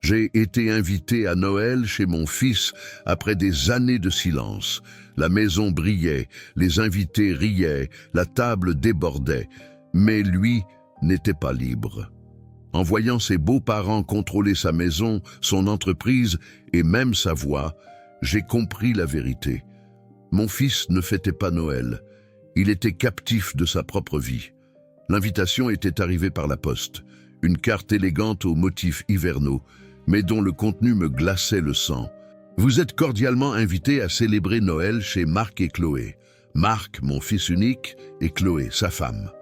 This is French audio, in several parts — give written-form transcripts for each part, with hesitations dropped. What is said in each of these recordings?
J'ai été invité à Noël chez mon fils après des années de silence. La maison brillait, les invités riaient, la table débordait, mais lui n'était pas libre. En voyant ses beaux-parents contrôler sa maison, son entreprise et même sa voix, j'ai compris la vérité. Mon fils ne fêtait pas Noël. Il était captif de sa propre vie. L'invitation était arrivée par la poste, une carte élégante aux motifs hivernaux, mais dont le contenu me glaçait le sang. Vous êtes cordialement invités à célébrer Noël chez Marc et Chloé. Marc, mon fils unique, et Chloé, sa femme.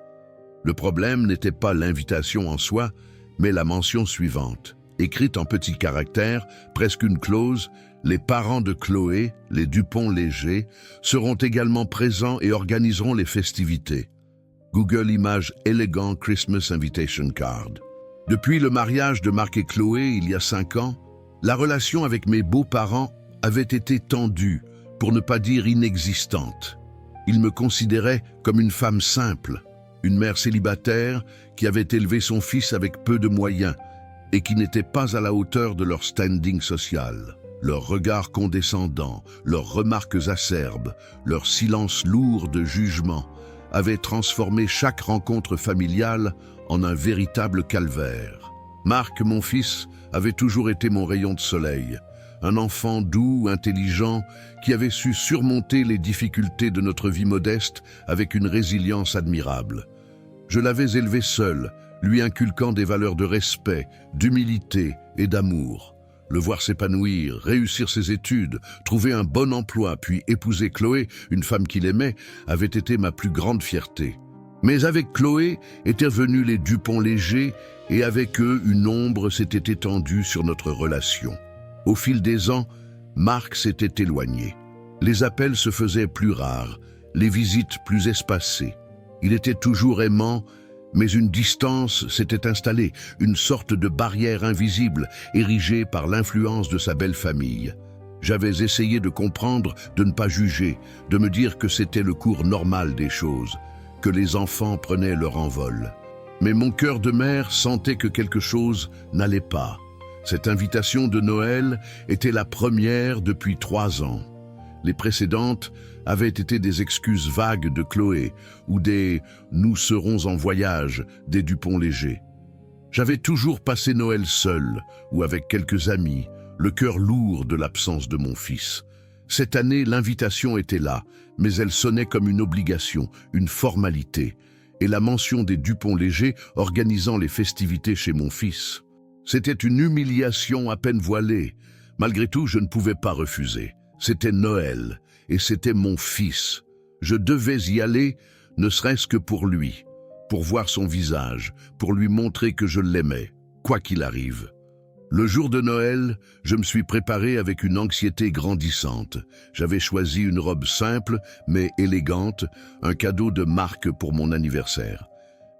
Le problème n'était pas l'invitation en soi, mais la mention suivante. Écrite en petits caractères, presque une clause, les parents de Chloé, les Dupont-Léger, seront également présents et organiseront les festivités. Google Images Elegant Christmas Invitation Card. Depuis le mariage de Marc et Chloé, il y a 5 ans, la relation avec mes beaux-parents avait été tendue, pour ne pas dire inexistante. Ils me considéraient comme une femme simple, une mère célibataire qui avait élevé son fils avec peu de moyens et qui n'était pas à la hauteur de leur standing social. Leurs regards condescendants, leurs remarques acerbes, leur silence lourd de jugement avaient transformé chaque rencontre familiale en un véritable calvaire. Marc, mon fils, avait toujours été mon rayon de soleil, un enfant doux, intelligent, qui avait su surmonter les difficultés de notre vie modeste avec une résilience admirable. Je l'avais élevé seul, lui inculquant des valeurs de respect, d'humilité et d'amour. Le voir s'épanouir, réussir ses études, trouver un bon emploi, puis épouser Chloé, une femme qu'il aimait, avait été ma plus grande fierté. Mais avec Chloé étaient venus les Dupont-Léger et avec eux une ombre s'était étendue sur notre relation. Au fil des ans, Marc s'était éloigné. Les appels se faisaient plus rares, les visites plus espacées. Il était toujours aimant, mais une distance s'était installée, une sorte de barrière invisible, érigée par l'influence de sa belle famille. J'avais essayé de comprendre, de ne pas juger, de me dire que c'était le cours normal des choses, que les enfants prenaient leur envol. Mais mon cœur de mère sentait que quelque chose n'allait pas. Cette invitation de Noël était la première depuis 3 ans. Les précédentes avaient été des excuses vagues de Chloé ou des « nous serons en voyage » des Dupont-Léger. J'avais toujours passé Noël seul ou avec quelques amis, le cœur lourd de l'absence de mon fils. Cette année, l'invitation était là, mais elle sonnait comme une obligation, une formalité, et la mention des Dupont-Léger organisant les festivités chez mon fils. C'était une humiliation à peine voilée. Malgré tout, je ne pouvais pas refuser. C'était Noël, et c'était mon fils. Je devais y aller, ne serait-ce que pour lui, pour voir son visage, pour lui montrer que je l'aimais, quoi qu'il arrive. Le jour de Noël, je me suis préparé avec une anxiété grandissante. J'avais choisi une robe simple, mais élégante, un cadeau de Marc pour mon anniversaire.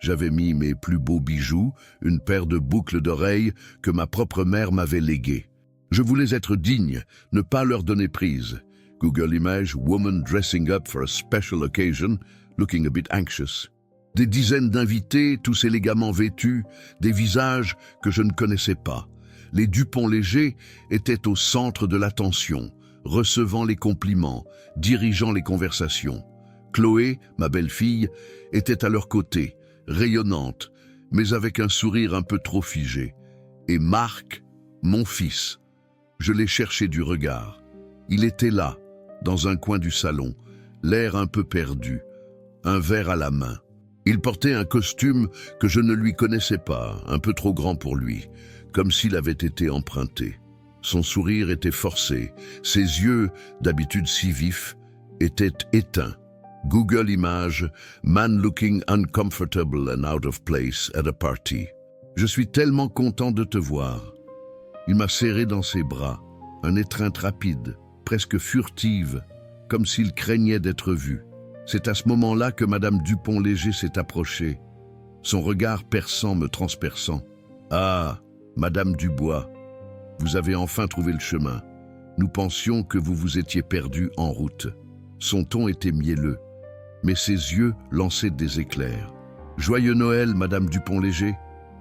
J'avais mis mes plus beaux bijoux, une paire de boucles d'oreilles que ma propre mère m'avait léguées. Je voulais être digne, ne pas leur donner prise. Google Images Woman dressing up for a special occasion, looking a bit anxious. Des dizaines d'invités, tous élégamment vêtus, des visages que je ne connaissais pas. Les Dupont-Léger étaient au centre de l'attention, recevant les compliments, dirigeant les conversations. Chloé, ma belle-fille, était à leur côté, rayonnante, mais avec un sourire un peu trop figé. Et Marc, mon fils, je l'ai cherché du regard. Il était là, dans un coin du salon, l'air un peu perdu, un verre à la main. Il portait un costume que je ne lui connaissais pas, un peu trop grand pour lui, comme s'il avait été emprunté. Son sourire était forcé, ses yeux, d'habitude si vifs, étaient éteints. Google Images, man looking uncomfortable and out of place at a party. Je suis tellement content de te voir. Il m'a serré dans ses bras, un étreinte rapide, presque furtive, comme s'il craignait d'être vu. C'est à ce moment-là que Madame Dupont-Léger s'est approchée, son regard perçant me transperçant. « Ah, Madame Dubois, vous avez enfin trouvé le chemin. Nous pensions que vous vous étiez perdue en route. » Son ton était mielleux, mais ses yeux lançaient des éclairs. « Joyeux Noël, Madame Dupont-Léger »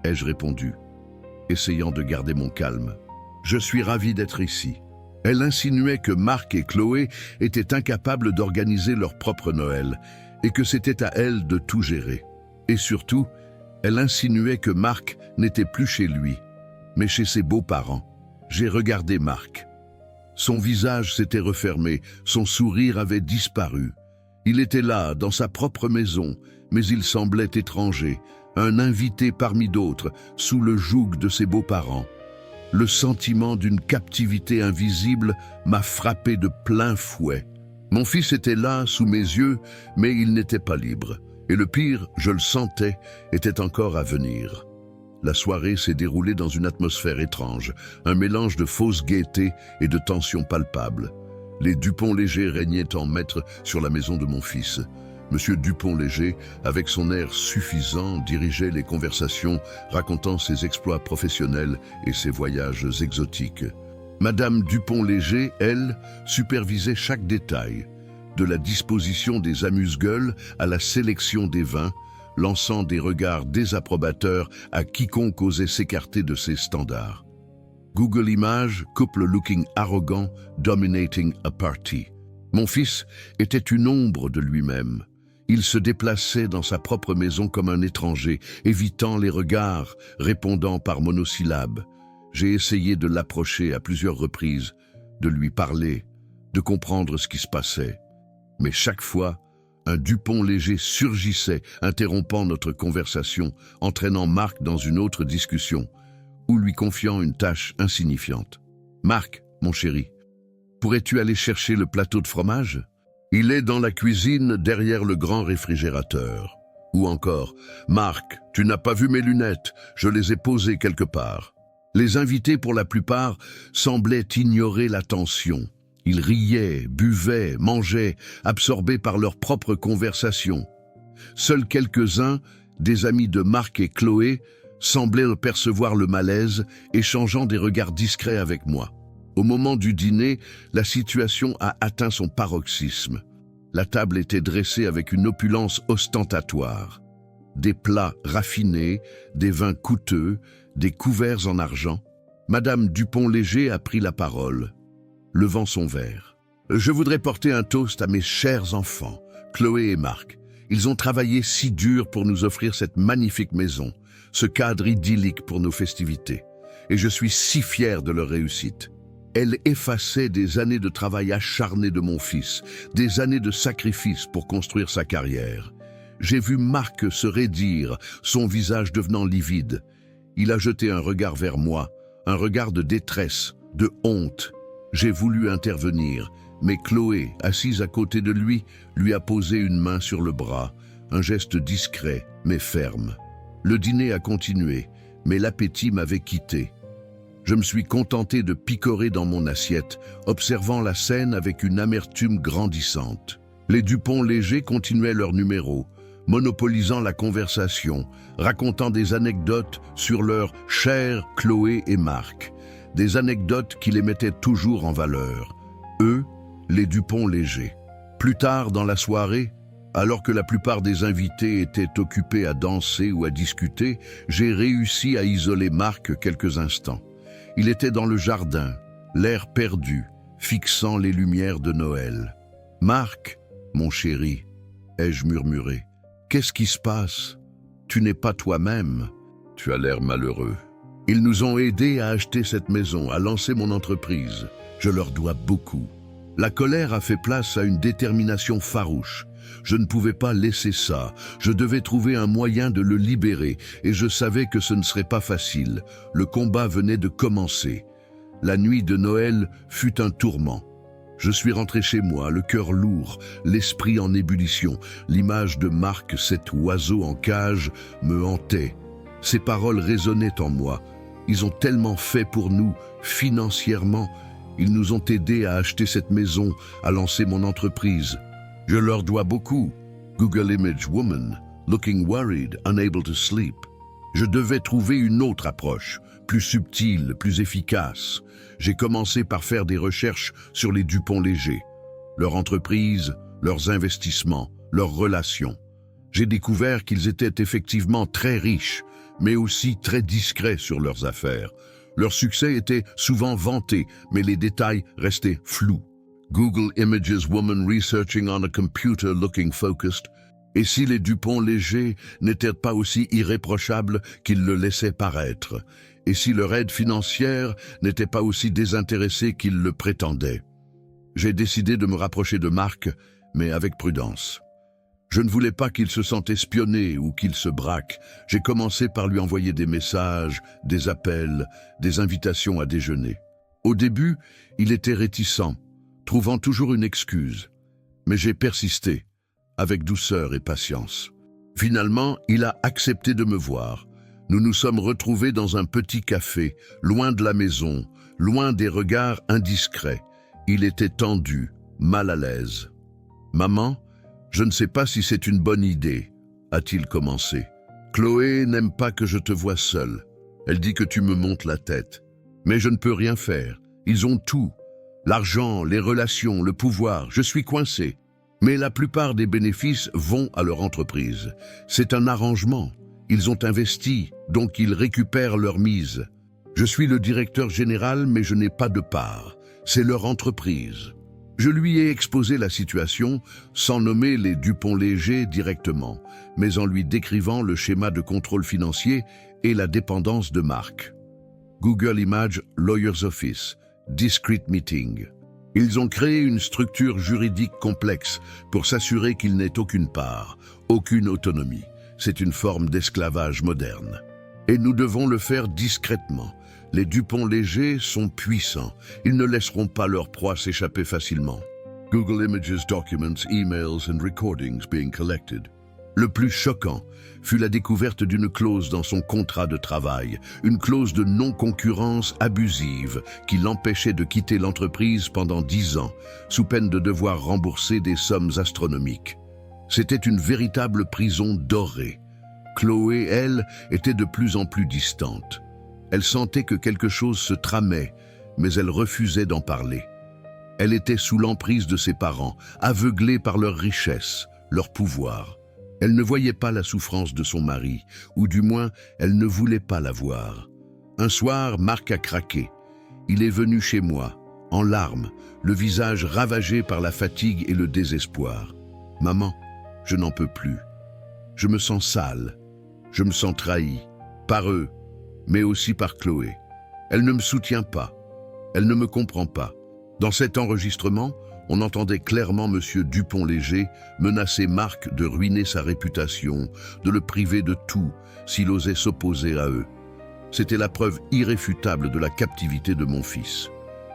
ai-je répondu, essayant de garder mon calme. Je suis ravi d'être ici. Elle insinuait que Marc et Chloé étaient incapables d'organiser leur propre Noël et que c'était à elle de tout gérer. Et surtout, elle insinuait que Marc n'était plus chez lui, mais chez ses beaux-parents. J'ai regardé Marc. Son visage s'était refermé, son sourire avait disparu. Il était là, dans sa propre maison, mais il semblait étranger, un invité parmi d'autres, sous le joug de ses beaux-parents. Le sentiment d'une captivité invisible m'a frappé de plein fouet. Mon fils était là, sous mes yeux, mais il n'était pas libre. Et le pire, je le sentais, était encore à venir. La soirée s'est déroulée dans une atmosphère étrange, un mélange de fausse gaieté et de tension palpable. Les Dupont-Léger régnaient en maître sur la maison de mon fils. Monsieur Dupont-Léger, avec son air suffisant, dirigeait les conversations, racontant ses exploits professionnels et ses voyages exotiques. Madame Dupont-Léger, elle, supervisait chaque détail, de la disposition des amuse-gueules à la sélection des vins, lançant des regards désapprobateurs à quiconque osait s'écarter de ses standards. Google Images, couple looking arrogant, dominating a party. Mon fils était une ombre de lui-même. Il se déplaçait dans sa propre maison comme un étranger, évitant les regards, répondant par monosyllabes. J'ai essayé de l'approcher à plusieurs reprises, de lui parler, de comprendre ce qui se passait. Mais chaque fois, un Dupont-Léger surgissait, interrompant notre conversation, entraînant Marc dans une autre discussion, ou lui confiant une tâche insignifiante. « Marc, mon chéri, pourrais-tu aller chercher le plateau de fromage ? Il est dans la cuisine derrière le grand réfrigérateur. » Ou encore, « Marc, tu n'as pas vu mes lunettes, je les ai posées quelque part. » Les invités, pour la plupart, semblaient ignorer l'attention. Ils riaient, buvaient, mangeaient, absorbés par leur propre conversation. Seuls quelques-uns, des amis de Marc et Chloé, semblaient percevoir le malaise, échangeant des regards discrets avec moi. Au moment du dîner, la situation a atteint son paroxysme. La table était dressée avec une opulence ostentatoire. Des plats raffinés, des vins coûteux, des couverts en argent. Madame Dupont-Léger a pris la parole, levant son verre. « Je voudrais porter un toast à mes chers enfants, Chloé et Marc. Ils ont travaillé si dur pour nous offrir cette magnifique maison, ce cadre idyllique pour nos festivités. Et je suis si fier de leur réussite. » Elle effaçait des années de travail acharné de mon fils, des années de sacrifice pour construire sa carrière. J'ai vu Marc se raidir, son visage devenant livide. Il a jeté un regard vers moi, un regard de détresse, de honte. J'ai voulu intervenir, mais Chloé, assise à côté de lui a posé une main sur le bras, un geste discret mais ferme. Le dîner a continué, mais l'appétit m'avait quitté. Je me suis contenté de picorer dans mon assiette, observant la scène avec une amertume grandissante. Les Dupont-Léger continuaient leur numéro, monopolisant la conversation, racontant des anecdotes sur leurs chers Chloé et Marc, des anecdotes qui les mettaient toujours en valeur. Eux, les Dupont-Léger. Plus tard dans la soirée, alors que la plupart des invités étaient occupés à danser ou à discuter, j'ai réussi à isoler Marc quelques instants. Il était dans le jardin, l'air perdu, fixant les lumières de Noël. « Marc, mon chéri, » ai-je murmuré, « qu'est-ce qui se passe? Tu n'es pas toi-même. Tu as l'air malheureux. Ils nous ont aidés à acheter cette maison, à lancer mon entreprise. Je leur dois beaucoup. » La colère a fait place à une détermination farouche. Je ne pouvais pas laisser ça. Je devais trouver un moyen de le libérer et je savais que ce ne serait pas facile. Le combat venait de commencer. La nuit de Noël fut un tourment. Je suis rentré chez moi, le cœur lourd, l'esprit en ébullition. L'image de Marc, cet oiseau en cage, me hantait. Ses paroles résonnaient en moi. Ils ont tellement fait pour nous, financièrement. Ils nous ont aidés à acheter cette maison, à lancer mon entreprise. Je leur dois beaucoup. Google Image Woman, looking worried, unable to sleep. Je devais trouver une autre approche, plus subtile, plus efficace. J'ai commencé par faire des recherches sur les Dupont-Léger, leur entreprise, leurs investissements, leurs relations. J'ai découvert qu'ils étaient effectivement très riches, mais aussi très discrets sur leurs affaires. Leur succès était souvent vanté, mais les détails restaient flous. Google Images Woman Researching on a Computer Looking Focused. Et si les Dupont-Léger n'étaient pas aussi irréprochables qu'ils le laissaient paraître? Et si leur aide financière n'était pas aussi désintéressée qu'ils le prétendaient? J'ai décidé de me rapprocher de Marc, mais avec prudence. Je ne voulais pas qu'il se sente espionné ou qu'il se braque. J'ai commencé par lui envoyer des messages, des appels, des invitations à déjeuner. Au début, il était réticent, trouvant toujours une excuse. Mais j'ai persisté, avec douceur et patience. Finalement, il a accepté de me voir. Nous nous sommes retrouvés dans un petit café, loin de la maison, loin des regards indiscrets. Il était tendu, mal à l'aise. « Maman, je ne sais pas si c'est une bonne idée, » a-t-il commencé. « Chloé n'aime pas que je te voie seul. Elle dit que tu me montes la tête. Mais je ne peux rien faire. Ils ont tout. L'argent, les relations, le pouvoir. Je suis coincé. Mais la plupart des bénéfices vont à leur entreprise. C'est un arrangement. Ils ont investi, donc ils récupèrent leur mise. Je suis le directeur général, mais je n'ai pas de part. C'est leur entreprise. » Je lui ai exposé la situation, sans nommer les Dupont-Léger directement, mais en lui décrivant le schéma de contrôle financier et la dépendance de Marc. Google Images Lawyers Office, Discreet Meeting. Ils ont créé une structure juridique complexe pour s'assurer qu'il n'ait aucune part, aucune autonomie. C'est une forme d'esclavage moderne. Et nous devons le faire discrètement. Les Dupont-Léger sont puissants. Ils ne laisseront pas leur proie s'échapper facilement. Google Images Documents, Emails and Recordings being collected. Le plus choquant fut la découverte d'une clause dans son contrat de travail, une clause de non-concurrence abusive qui l'empêchait de quitter l'entreprise pendant 10 ans, sous peine de devoir rembourser des sommes astronomiques. C'était une véritable prison dorée. Chloé, elle, était de plus en plus distante. Elle sentait que quelque chose se tramait, mais elle refusait d'en parler. Elle était sous l'emprise de ses parents, aveuglée par leur richesse, leur pouvoir. Elle ne voyait pas la souffrance de son mari, ou du moins, elle ne voulait pas la voir. Un soir, Marc a craqué. Il est venu chez moi, en larmes, le visage ravagé par la fatigue et le désespoir. « Maman, je n'en peux plus. Je me sens sale. Je me sens trahi, par eux, mais aussi par Chloé. Elle ne me soutient pas. Elle ne me comprend pas. » Dans cet enregistrement, on entendait clairement M. Dupont-Léger menacer Marc de ruiner sa réputation, de le priver de tout s'il osait s'opposer à eux. C'était la preuve irréfutable de la captivité de mon fils.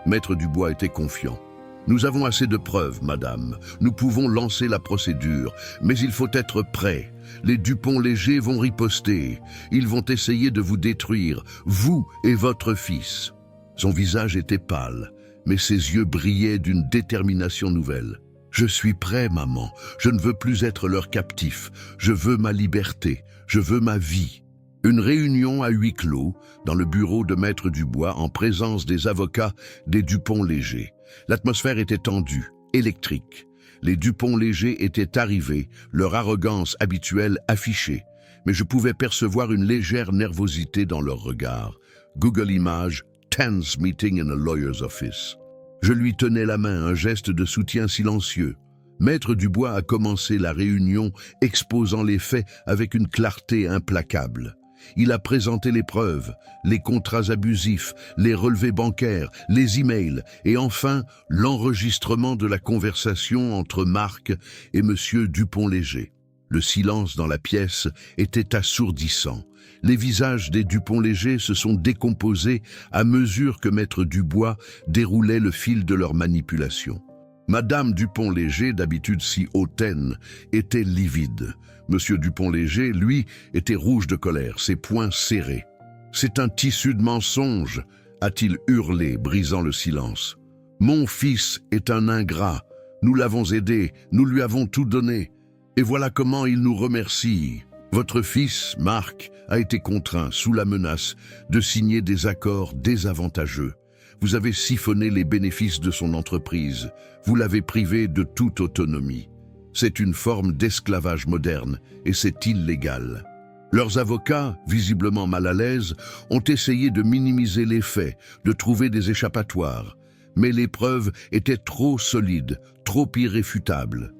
Maître Dubois était confiant. « Nous avons assez de preuves, madame. Nous pouvons lancer la procédure, mais il faut être prêt. Les Dupont-Léger vont riposter. Ils vont essayer de vous détruire, vous et votre fils. » Son visage était pâle, mais ses yeux brillaient d'une détermination nouvelle. « Je suis prêt, maman. Je ne veux plus être leur captif. Je veux ma liberté. Je veux ma vie. » Une réunion à huis clos, dans le bureau de Maître Dubois, en présence des avocats des Dupont-Léger. L'atmosphère était tendue, électrique. Les Dupont-Léger étaient arrivés, leur arrogance habituelle affichée, mais je pouvais percevoir une légère nervosité dans leur regard. Google Images, tense meeting in a lawyer's office. Je lui tenais la main, un geste de soutien silencieux. Maître Dubois a commencé la réunion, exposant les faits avec une clarté implacable. Il a présenté les preuves, les contrats abusifs, les relevés bancaires, les emails et enfin l'enregistrement de la conversation entre Marc et M. Dupont-Léger. Le silence dans la pièce était assourdissant. Les visages des Dupont-Léger se sont décomposés à mesure que Maître Dubois déroulait le fil de leur manipulation. Madame Dupont-Léger, d'habitude si hautaine, était livide. Monsieur Dupont-Léger, lui, était rouge de colère, ses poings serrés. « C'est un tissu de mensonges !» a-t-il hurlé, brisant le silence. « Mon fils est un ingrat. Nous l'avons aidé, nous lui avons tout donné. Et voilà comment il nous remercie. Votre fils, Marc, a été contraint, sous la menace, de signer des accords désavantageux. Vous avez siphonné les bénéfices de son entreprise. Vous l'avez privé de toute autonomie. C'est une forme d'esclavage moderne et c'est illégal. » Leurs avocats, visiblement mal à l'aise, ont essayé de minimiser les faits, de trouver des échappatoires. Mais les preuves étaient trop solides, trop irréfutables.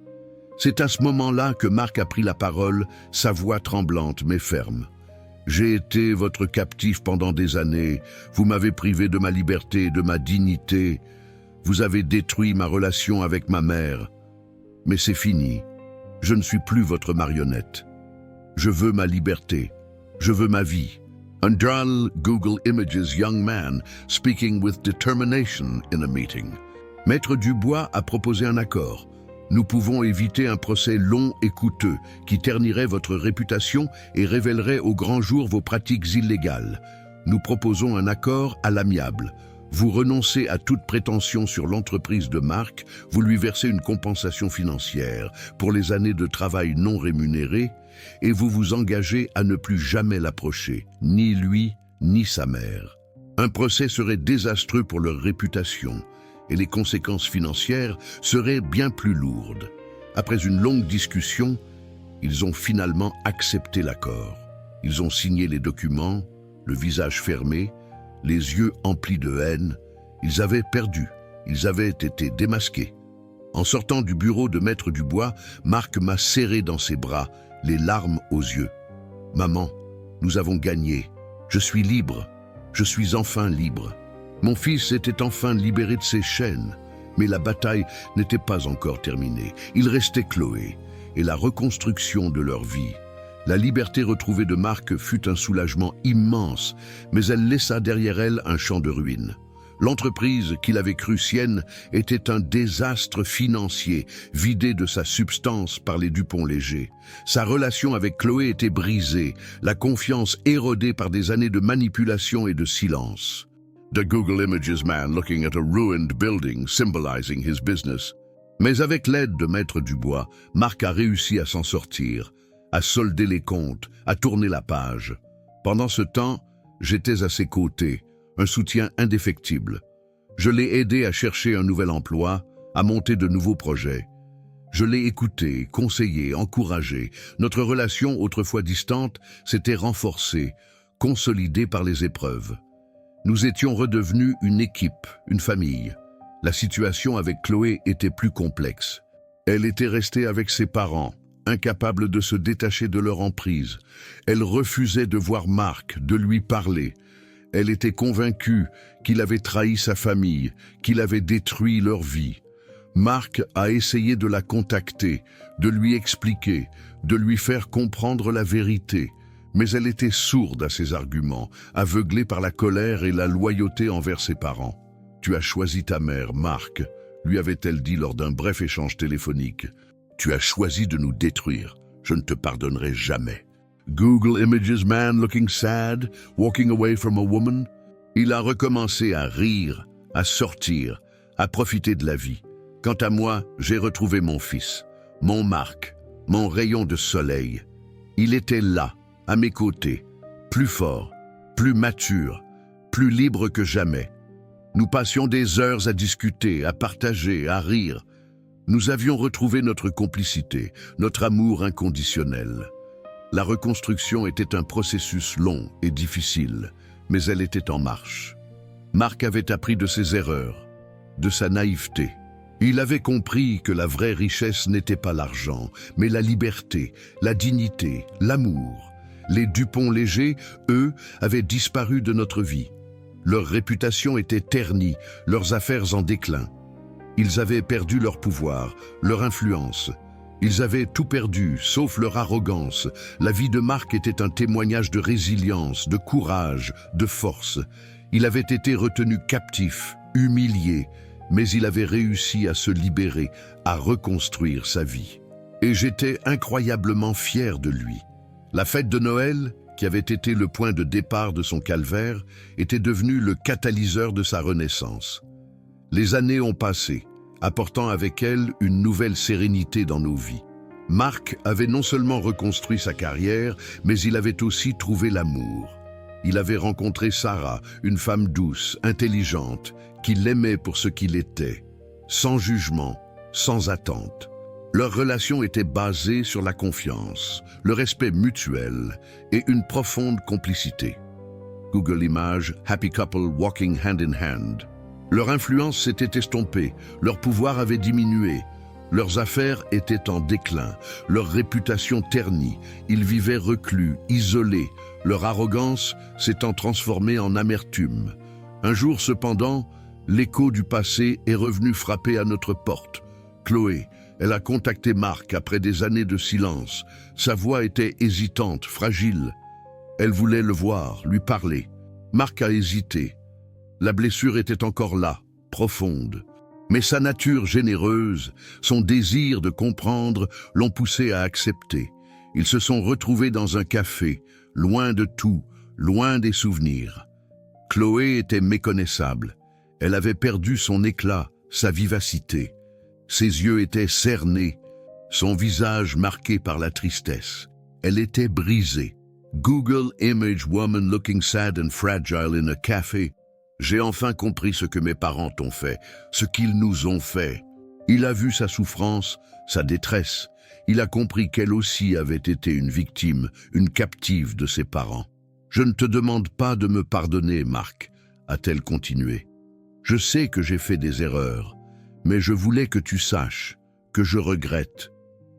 C'est à ce moment-là que Mark a pris la parole, sa voix tremblante mais ferme. « J'ai été votre captif pendant des années. Vous m'avez privé de ma liberté et de ma dignité. Vous avez détruit ma relation avec ma mère. Mais c'est fini. Je ne suis plus votre marionnette. Je veux ma liberté. Je veux ma vie. » A dull Google Images young man speaking with determination in a meeting. Maître Dubois a proposé un accord. Nous pouvons éviter un procès long et coûteux qui ternirait votre réputation et révélerait au grand jour vos pratiques illégales. Nous proposons un accord à l'amiable. Vous renoncez à toute prétention sur l'entreprise de Mark, vous lui versez une compensation financière pour les années de travail non rémunérées et vous vous engagez à ne plus jamais l'approcher, ni lui, ni sa mère. Un procès serait désastreux pour leur réputation et les conséquences financières seraient bien plus lourdes. Après une longue discussion, ils ont finalement accepté l'accord. Ils ont signé les documents, le visage fermé, les yeux emplis de haine. Ils avaient perdu, ils avaient été démasqués. En sortant du bureau de Maître Dubois, Mark m'a serré dans ses bras, les larmes aux yeux. « Maman, nous avons gagné. Je suis libre. Je suis enfin libre. » Mon fils était enfin libéré de ses chaînes, mais la bataille n'était pas encore terminée. Il restait Chloé et la reconstruction de leur vie. La liberté retrouvée de Mark fut un soulagement immense, mais elle laissa derrière elle un champ de ruines. L'entreprise qu'il avait crue sienne était un désastre financier, vidé de sa substance par les Dupont-Léger. Sa relation avec Chloé était brisée, la confiance érodée par des années de manipulation et de silence. The Google Images man looking at a ruined building symbolizing his business. Mais avec l'aide de Maître Dubois, Mark a réussi à s'en sortir, à solder les comptes, à tourner la page. Pendant ce temps, j'étais à ses côtés, un soutien indéfectible. Je l'ai aidé à chercher un nouvel emploi, à monter de nouveaux projets. Je l'ai écouté, conseillé, encouragé. Notre relation, autrefois distante, s'était renforcée, consolidée par les épreuves. Nous étions redevenus une équipe, une famille. La situation avec Chloé était plus complexe. Elle était restée avec ses parents, incapable de se détacher de leur emprise. Elle refusait de voir Mark, de lui parler. Elle était convaincue qu'il avait trahi sa famille, qu'il avait détruit leur vie. Mark a essayé de la contacter, de lui expliquer, de lui faire comprendre la vérité. Mais elle était sourde à ses arguments, aveuglée par la colère et la loyauté envers ses parents. « Tu as choisi ta mère, Mark », lui avait-elle dit lors d'un bref échange téléphonique. « Tu as choisi de nous détruire. Je ne te pardonnerai jamais. » Google Images man looking sad, walking away from a woman. Il a recommencé à rire, à sortir, à profiter de la vie. Quant à moi, j'ai retrouvé mon fils, mon Mark, mon rayon de soleil. Il était là, à mes côtés, plus fort, plus mature, plus libre que jamais. Nous passions des heures à discuter, à partager, à rire. Nous avions retrouvé notre complicité, notre amour inconditionnel. La reconstruction était un processus long et difficile, mais elle était en marche. Mark avait appris de ses erreurs, de sa naïveté. Il avait compris que la vraie richesse n'était pas l'argent, mais la liberté, la dignité, l'amour. Les Dupont-Léger, eux, avaient disparu de notre vie. Leur réputation était ternie, leurs affaires en déclin. Ils avaient perdu leur pouvoir, leur influence. Ils avaient tout perdu, sauf leur arrogance. La vie de Mark était un témoignage de résilience, de courage, de force. Il avait été retenu captif, humilié, mais il avait réussi à se libérer, à reconstruire sa vie. Et j'étais incroyablement fier de lui. La fête de Noël, qui avait été le point de départ de son calvaire, était devenue le catalyseur de sa renaissance. Les années ont passé, apportant avec elles une nouvelle sérénité dans nos vies. Mark avait non seulement reconstruit sa carrière, mais il avait aussi trouvé l'amour. Il avait rencontré Sarah, une femme douce, intelligente, qui l'aimait pour ce qu'il était, sans jugement, sans attente. Leur relation était basée sur la confiance, le respect mutuel et une profonde complicité. Google Images, Happy Couple Walking Hand in Hand. Leur influence s'était estompée, leur pouvoir avait diminué, leurs affaires étaient en déclin, leur réputation ternie, ils vivaient reclus, isolés, leur arrogance s'étant transformée en amertume. Un jour cependant, l'écho du passé est revenu frapper à notre porte. Chloé, elle a contacté Mark après des années de silence. Sa voix était hésitante, fragile. Elle voulait le voir, lui parler. Mark a hésité. La blessure était encore là, profonde. Mais sa nature généreuse, son désir de comprendre l'ont poussé à accepter. Ils se sont retrouvés dans un café, loin de tout, loin des souvenirs. Chloé était méconnaissable. Elle avait perdu son éclat, sa vivacité. Ses yeux étaient cernés, son visage marqué par la tristesse. Elle était brisée. Google Image Woman looking sad and fragile in a café. J'ai enfin compris ce que mes parents t'ont fait, ce qu'ils nous ont fait. Il a vu sa souffrance, sa détresse. Il a compris qu'elle aussi avait été une victime, une captive de ses parents. Je ne te demande pas de me pardonner, Mark, a-t-elle continué. Je sais que j'ai fait des erreurs, mais je voulais que tu saches, que je regrette,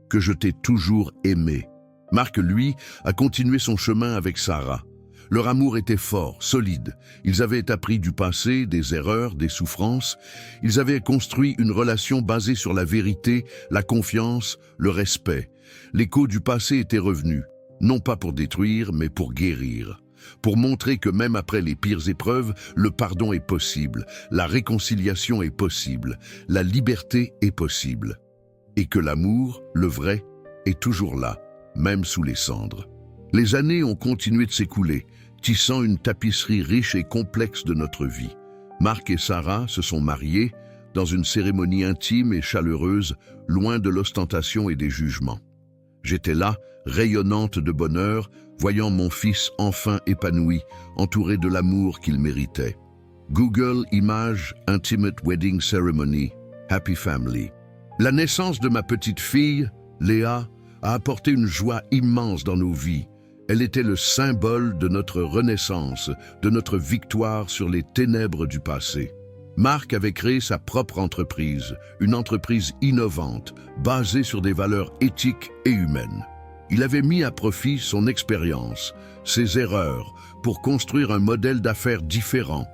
que je t'ai toujours aimé. Mark, lui, a continué son chemin avec Sarah. Leur amour était fort, solide. Ils avaient appris du passé, des erreurs, des souffrances. Ils avaient construit une relation basée sur la vérité, la confiance, le respect. L'écho du passé était revenu, non pas pour détruire, mais pour guérir. Pour montrer que même après les pires épreuves, le pardon est possible, la réconciliation est possible, la liberté est possible. Et que l'amour, le vrai, est toujours là, même sous les cendres. Les années ont continué de s'écouler, tissant une tapisserie riche et complexe de notre vie. Mark et Sarah se sont mariés dans une cérémonie intime et chaleureuse, loin de l'ostentation et des jugements. J'étais là, rayonnante de bonheur, voyant mon fils enfin épanoui, entouré de l'amour qu'il méritait. Google Images Intimate Wedding Ceremony, Happy Family. La naissance de ma petite fille, Léa, a apporté une joie immense dans nos vies. Elle était le symbole de notre renaissance, de notre victoire sur les ténèbres du passé. Mark avait créé sa propre entreprise, une entreprise innovante, basée sur des valeurs éthiques et humaines. Il avait mis à profit son expérience, ses erreurs, pour construire un modèle d'affaires différent,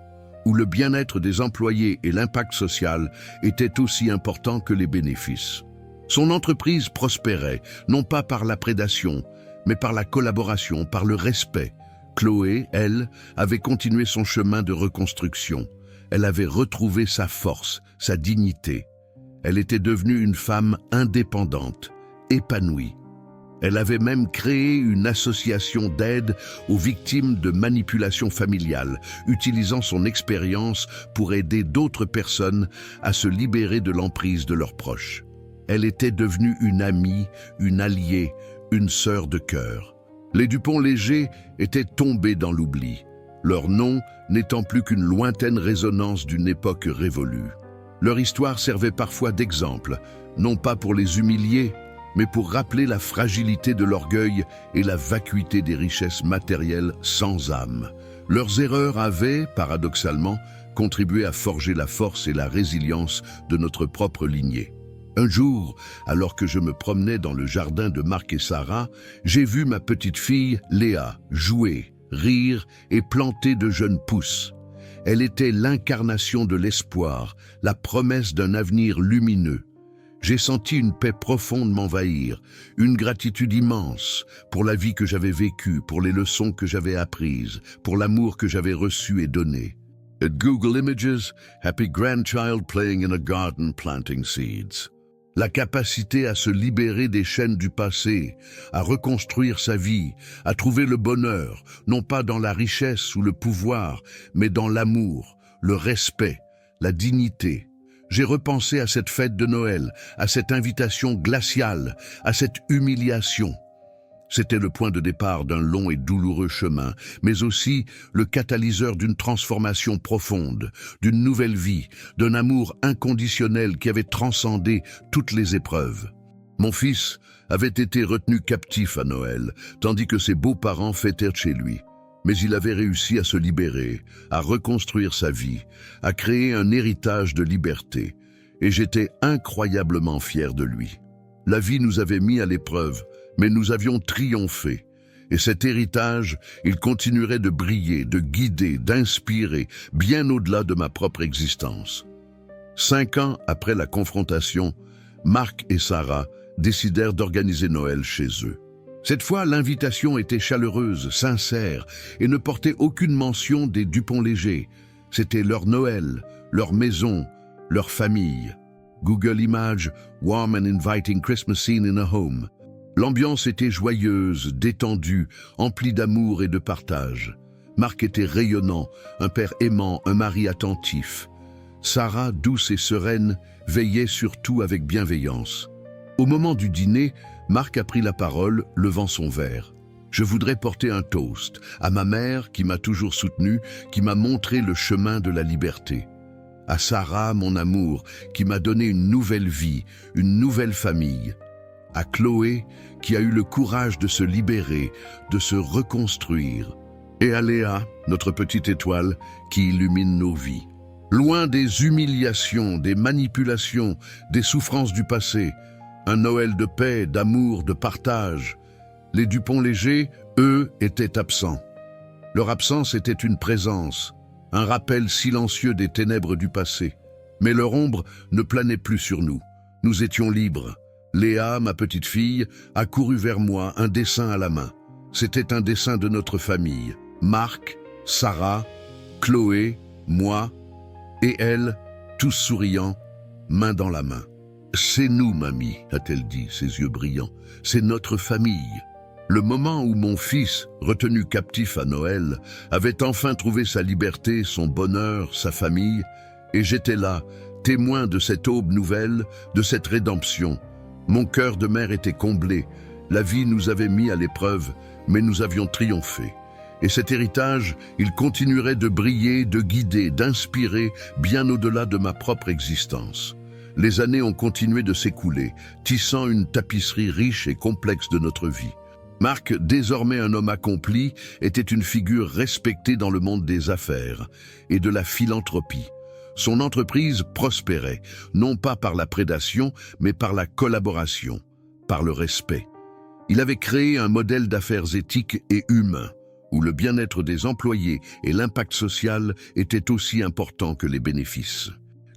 où le bien-être des employés et l'impact social étaient aussi importants que les bénéfices. Son entreprise prospérait, non pas par la prédation, mais par la collaboration, par le respect. Chloé, elle, avait continué son chemin de reconstruction. Elle avait retrouvé sa force, sa dignité. Elle était devenue une femme indépendante, épanouie. Elle avait même créé une association d'aide aux victimes de manipulation familiale, utilisant son expérience pour aider d'autres personnes à se libérer de l'emprise de leurs proches. Elle était devenue une amie, une alliée, une sœur de cœur. Les Dupont-Léger étaient tombés dans l'oubli, leur nom n'étant plus qu'une lointaine résonance d'une époque révolue. Leur histoire servait parfois d'exemple, non pas pour les humilier, mais pour rappeler la fragilité de l'orgueil et la vacuité des richesses matérielles sans âme. Leurs erreurs avaient, paradoxalement, contribué à forger la force et la résilience de notre propre lignée. Un jour, alors que je me promenais dans le jardin de Mark et Sarah, j'ai vu ma petite fille, Léa, jouer, rire et planter de jeunes pousses. Elle était l'incarnation de l'espoir, la promesse d'un avenir lumineux. J'ai senti une paix profonde m'envahir, une gratitude immense pour la vie que j'avais vécue, pour les leçons que j'avais apprises, pour l'amour que j'avais reçu et donné. At Google Images, happy grandchild playing in a garden planting seeds. La capacité à se libérer des chaînes du passé, à reconstruire sa vie, à trouver le bonheur, non pas dans la richesse ou le pouvoir, mais dans l'amour, le respect, la dignité. J'ai repensé à cette fête de Noël, à cette invitation glaciale, à cette humiliation. C'était le point de départ d'un long et douloureux chemin, mais aussi le catalyseur d'une transformation profonde, d'une nouvelle vie, d'un amour inconditionnel qui avait transcendé toutes les épreuves. Mon fils avait été retenu captif à Noël, tandis que ses beaux-parents fêtèrent chez lui. Mais il avait réussi à se libérer, à reconstruire sa vie, à créer un héritage de liberté. Et j'étais incroyablement fier de lui. La vie nous avait mis à l'épreuve, mais nous avions triomphé. Et cet héritage, il continuerait de briller, de guider, d'inspirer, bien au-delà de ma propre existence. 5 ans après la confrontation, Marc et Sarah décidèrent d'organiser Noël chez eux. Cette fois, l'invitation était chaleureuse, sincère, et ne portait aucune mention des Dupont-Léger. C'était leur Noël, leur maison, leur famille. Google Images, Warm and Inviting Christmas Scene in a Home. L'ambiance était joyeuse, détendue, emplie d'amour et de partage. Marc était rayonnant, un père aimant, un mari attentif. Sarah, douce et sereine, veillait sur tout avec bienveillance. Au moment du dîner, Marc a pris la parole, levant son verre. « Je voudrais porter un toast à ma mère qui m'a toujours soutenu, qui m'a montré le chemin de la liberté. À Sarah, mon amour, qui m'a donné une nouvelle vie, une nouvelle famille. À Chloé, qui a eu le courage de se libérer, de se reconstruire. Et à Léa, notre petite étoile, qui illumine nos vies. Loin des humiliations, des manipulations, des souffrances du passé, un Noël de paix, d'amour, de partage. Les Dupont-Léger, eux, étaient absents. Leur absence était une présence, un rappel silencieux des ténèbres du passé. Mais leur ombre ne planait plus sur nous. Nous étions libres. Léa, ma petite fille, a couru vers moi, un dessin à la main. C'était un dessin de notre famille. Marc, Sarah, Chloé, moi et elle, tous souriants, main dans la main. « C'est nous, mamie », a-t-elle dit, ses yeux brillants. « C'est notre famille. » Le moment où mon fils, retenu captif à Noël, avait enfin trouvé sa liberté, son bonheur, sa famille, et j'étais là, témoin de cette aube nouvelle, de cette rédemption. Mon cœur de mère était comblé. La vie nous avait mis à l'épreuve, mais nous avions triomphé. Et cet héritage, il continuerait de briller, de guider, d'inspirer, bien au-delà de ma propre existence. Les années ont continué de s'écouler, tissant une tapisserie riche et complexe de notre vie. Marc, désormais un homme accompli, était une figure respectée dans le monde des affaires et de la philanthropie. Son entreprise prospérait, non pas par la prédation, mais par la collaboration, par le respect. Il avait créé un modèle d'affaires éthique et humain, où le bien-être des employés et l'impact social étaient aussi importants que les bénéfices.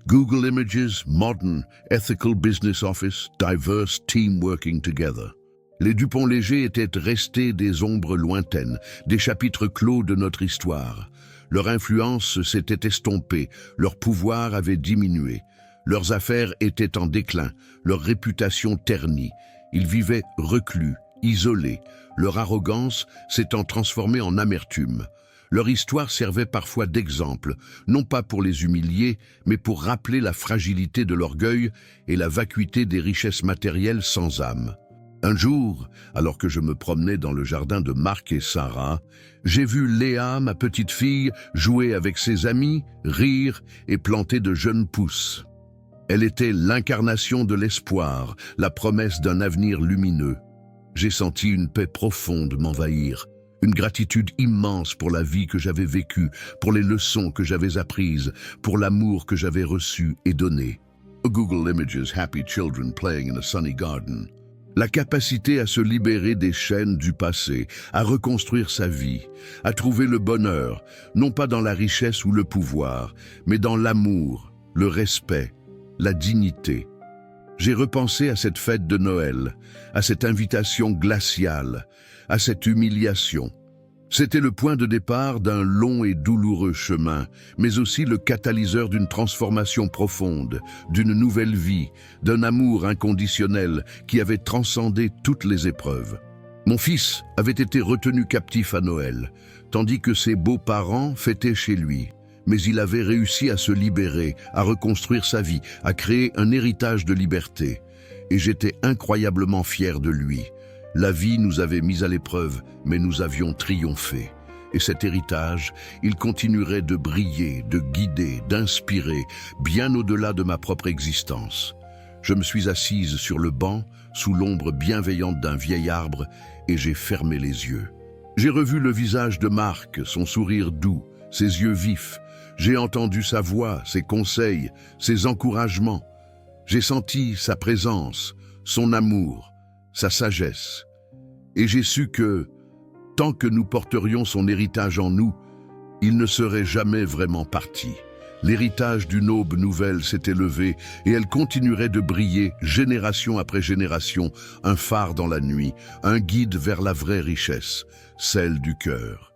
Google Images, modern, ethical business office, diverse team working together. Les Dupont-Léger étaient restés des ombres lointaines, des chapitres clos de notre histoire. Leur influence s'était estompée, leur pouvoir avait diminué. Leurs affaires étaient en déclin, leur réputation ternie. Ils vivaient reclus, isolés. Leur arrogance s'étant transformée en amertume. Leur histoire servait parfois d'exemple, non pas pour les humilier, mais pour rappeler la fragilité de l'orgueil et la vacuité des richesses matérielles sans âme. Un jour, alors que je me promenais dans le jardin de Marc et Sarah, j'ai vu Léa, ma petite fille, jouer avec ses amis, rire et planter de jeunes pousses. Elle était l'incarnation de l'espoir, la promesse d'un avenir lumineux. J'ai senti une paix profonde m'envahir. Une gratitude immense pour la vie que j'avais vécue, pour les leçons que j'avais apprises, pour l'amour que j'avais reçu et donné. Google Images Happy Children Playing in a Sunny Garden. La capacité à se libérer des chaînes du passé, à reconstruire sa vie, à trouver le bonheur, non pas dans la richesse ou le pouvoir, mais dans l'amour, le respect, la dignité. J'ai repensé à cette fête de Noël, à cette invitation glaciale, à cette humiliation. C'était le point de départ d'un long et douloureux chemin, mais aussi le catalyseur d'une transformation profonde, d'une nouvelle vie, d'un amour inconditionnel qui avait transcendé toutes les épreuves. Mon fils avait été retenu captif à Noël, tandis que ses beaux-parents fêtaient chez lui. Mais il avait réussi à se libérer, à reconstruire sa vie, à créer un héritage de liberté. Et j'étais incroyablement fier de lui. La vie nous avait mis à l'épreuve, mais nous avions triomphé. Et cet héritage, il continuerait de briller, de guider, d'inspirer, bien au-delà de ma propre existence. Je me suis assise sur le banc, sous l'ombre bienveillante d'un vieil arbre, et j'ai fermé les yeux. J'ai revu le visage de Marc, son sourire doux, ses yeux vifs. J'ai entendu sa voix, ses conseils, ses encouragements. J'ai senti sa présence, son amour, sa sagesse. Et j'ai su que, tant que nous porterions son héritage en nous, il ne serait jamais vraiment parti. L'héritage d'une aube nouvelle s'était levé et elle continuerait de briller, génération après génération, un phare dans la nuit, un guide vers la vraie richesse, celle du cœur.